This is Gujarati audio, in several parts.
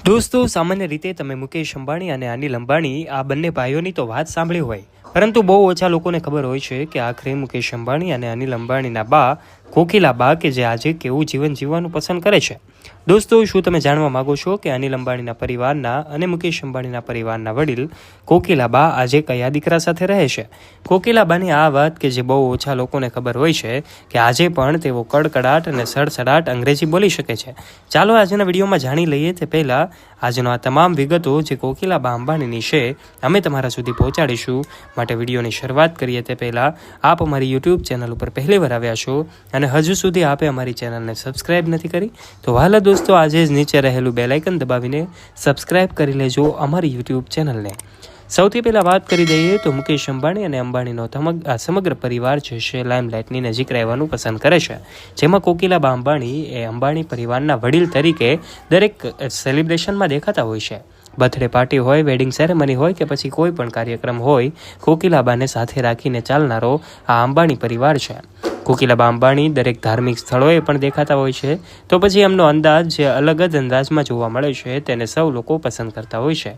दोस्तों सामान्य रीते તમે મુકેશ અંબાણી અને અનિલ અંબાણી આ બંને ભાઈઓની તો વાત સાંભળી હોય, પરંતુ બહુ ઓછા લોકોને ખબર હોય છે કે આખરે મુકેશ અંબાણી અને અનિલ અંબાણીના બા કોકિલા બા કે જે આજે કેવું જીવન જીવવાનું પસંદ કરે છે. દોસ્તો, શું તમે જાણવા માંગો છો કે અનિલ અંબાણીના પરિવારના અને મુકેશ અંબાણીના પરિવારના વડીલ કોકિલા બા આજે કયા દીકરા સાથે રહે છે? કોકિલા બાની આ વાત કે જે બહુ ઓછા લોકોને ખબર હોય છે કે આજે પણ તેઓ કડકડાટ અને સડસડાટ અંગ્રેજી બોલી શકે છે. ચાલો આજના વિડીયોમાં જાણી લઈએ તે પહેલાં આજનો આ તમામ વિગતો જે કોકિલા બા અંબાણીની છે અમે તમારા સુધી પહોંચાડીશું. માટે વિડીયોની શરૂઆત કરીએ તે પહેલાં આપ અમારી યુટ્યુબ ચેનલ ઉપર પહેલીવાર આવ્યા છો અને હજુ સુધી આપે અમારી ચેનલને સબસ્ક્રાઈબ નથી કરી તો વહાલા દોસ્તો આજે જ નીચે રહેલું બેલ આઇકન દબાવીને સબસ્ક્રાઈબ કરી લેજો અમારી યુટ્યુબ ચેનલને. સૌથી પહેલાં વાત કરી દઈએ તો મુકેશ અંબાણી અને અંબાણીનો સમગ્ર પરિવાર જે છે લાઇમલાઇટની નજીક રહેવાનું પસંદ કરે છે, જેમાં કોકિલાબા અંબાણી એ અંબાણી પરિવારના વડીલ તરીકે દરેક સેલિબ્રેશનમાં દેખાતા હોય છે. બર્થડે પાર્ટી હોય, વેડિંગ સેરેમની હોય કે પછી કોઈ પણ કાર્યક્રમ હોય, કોકિલાબાને સાથે રાખીને ચાલનારો આ અંબાણી પરિવાર છે. કોકિલાબા અંબાણી દરેક ધાર્મિક સ્થળોએ પણ દેખાતા હોય છે, તો પછી એમનો અંદાજ જે અલગ જ અંદાજમાં જોવા મળે છે તેને સૌ લોકો પસંદ કરતા હોય છે.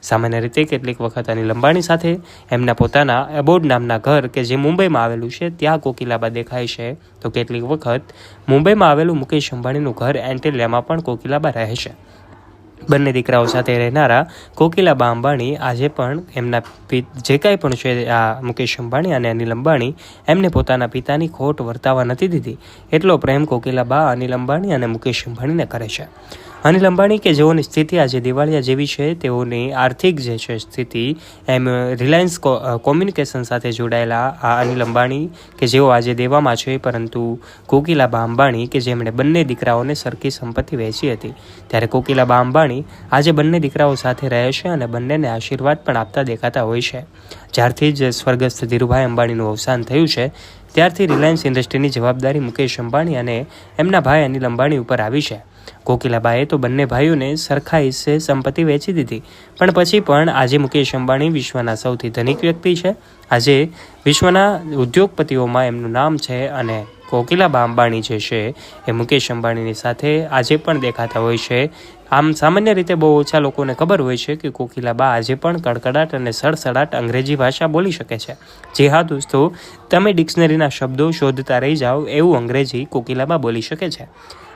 સામાન્ય રીતે કેટલીક વખત અનિલ અંબાણી સાથે એમના પોતાના એબોર્ડ નામના ઘર કે જે મુંબઈમાં આવેલું છે ત્યાં કોકિલાબા દેખાય છે, તો કેટલીક વખત મુંબઈમાં આવેલું મુકેશ અંબાણીનું ઘર એન્ટિલિયામાં પણ કોકિલાબા રહે છે. બંને દીકરાઓ સાથે રહેનારા કોકિલાબા અંબાણી આજે પણ એમના જે કાંઈ પણ છે આ મુકેશ અંબાણી અને અનિલ અંબાણી એમને પોતાના પિતાની ખોટ વર્તાવા નથી દીધી. એટલો પ્રેમ કોકિલાબા અનિલ અંબાણી અને મુકેશ અંબાણીને કરે છે. અનિલ અંબાણી કે જેઓની સ્થિતિ આજે દિવાળિયા જેવી છે, તેઓની આર્થિક જે છે સ્થિતિ એમ રિલાયન્સ કોમ્યુનિકેશન સાથે જોડાયેલા આ અનિલ અંબાણી કે જેઓ આજે દેવામાં છે, પરંતુ કોકિલાબા અંબાણી કે જેમણે બંને દીકરાઓને સરખી સંપત્તિ વહેંચી હતી, ત્યારે કોકિલાબા અંબાણી આજે બંને દીકરાઓ સાથે રહે છે અને બંનેને આશીર્વાદ પણ આપતા દેખાતા હોય છે. જ્યારથી જ સ્વર્ગસ્થ ધીરુભાઈ અંબાણીનું અવસાન થયું છે ત્યારથી રિલાયન્સ ઇન્ડસ્ટ્રીની જવાબદારી મુકેશ અંબાણી અને એમના ભાઈ અનિલ અંબાણી ઉપર આવી છે. કોકિલાબાએ તો બંને ભાઈઓને સરખા હિસ્સે સંપત્તિ વેચી દીધી, પણ પછી પણ આજે મુકેશ અંબાણી વિશ્વના સૌથી ધનિક વ્યક્તિ છે. આજે વિશ્વના ઉદ્યોગપતિઓમાં એમનું નામ છે અને કોકિલાબા અંબાણી જે છે એ મુકેશ અંબાણીની સાથે આજે પણ દેખાતા હોય છે. આમ સામાન્ય રીતે બહુ ઓછા લોકોને ખબર હોય છે કે કોકિલાબા આજે પણ કડકડાટ અને સડસડાટ અંગ્રેજી ભાષા બોલી શકે છે. જી હા દોસ્તો, તમે ડિક્શનરીના શબ્દો શોધતા રહી જાઓ એવું અંગ્રેજી કોકિલાબા બોલી શકે છે.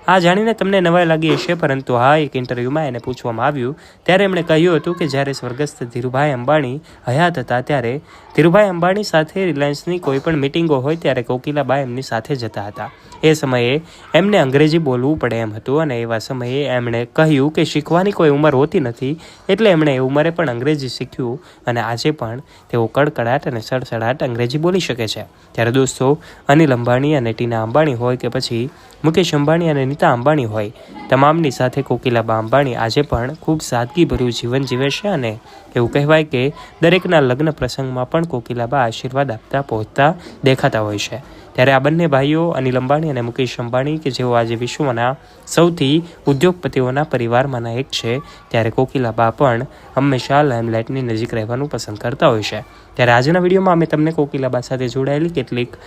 આ જાણીને તમને નવાઈ લાગી હશે, પરંતુ હા એક ઇન્ટરવ્યૂમાં એને પૂછવામાં આવ્યું ત્યારે એમણે કહ્યું હતું કે જ્યારે સ્વર્ગસ્થ ધીરુભાઈ અંબાણી હયાત હતા ત્યારે ધીરુભાઈ અંબાણી સાથે રિલાયન્સની કોઈ પણ મિટિંગો હોય ત્યારે કોકિલાબા એમની સાથે જતા હતા. એ સમયે એમને અંગ્રેજી બોલવું પડે એમ હતું અને એવા સમયે એમણે કહ્યું કે શીખવાની કોઈ ઉંમર હોતી નથી, એટલે એમણે એ ઉંમરે પણ અંગ્રેજી શીખ્યું અને આજે પણ તેઓ કડકડાટ અને સડસડાટ અંગ્રેજી બોલી શકે છે. ત્યારે દોસ્તો, અનિલ અંબાણી અને ટીના અંબાણી હોય કે પછી મુકેશ અંબાણી અને નીતા અંબાણી હોય, તમામની સાથે કોકિલાબા અંબાણી આજે પણ ખૂબ સાદગીભર્યું જીવન જીવે છે અને એવું કહેવાય કે દરેકના લગ્ન પ્રસંગમાં પણ કોકિલાબા આશીર્વાદ આપતા પહોંચતા દેખાતા હોય છે. ત્યારે આ બંને ભાઈઓ અનિલ અંબાણી અને મુકેશ અંબાણી કે જેઓ આજે વિશ્વના સૌથી ઉદ્યોગપતિઓના પરિવારમાંના એક છે, ત્યારે કોકિલાબા પણ હંમેશા લાઇમલાઇટની નજીક રહેવાનું પસંદ કરતા હોય છે. ત્યારે આજના વિડીયોમાં અમે તમને કોકિલાબા સાથે જોડાયેલી કેટલીક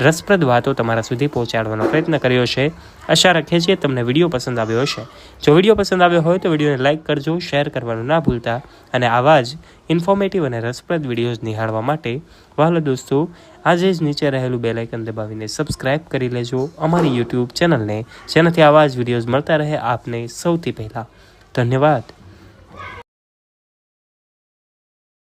રસપ્રદ વાતો તમારા સુધી પહોંચાડવાનો પ્રયત્ન કર્યો છે. આશા રાખીએ છીએ તમને વિડીયો પસંદ આવ્યો હશે. જો વિડીયો પસંદ આવ્યો હોય તો વિડીયોને લાઇક કરજો, શેર કરવાનું ના ભૂલતા અને આવા જ ઇન્ફોર્મેટિવ અને રસપ્રદ વિડીયોઝ નિહાળવા માટે વહાલા દોસ્તો આજે જ નીચે રહેલું બેલ આઇકન દબાવીને સબસ્ક્રાઇબ કરી લેજો અમારી યુટ્યુબ ચેનલને, જેનાથી આવા જ વિડીયોઝ મળતા રહે આપને સૌથી પહેલાં. ધન્યવાદ.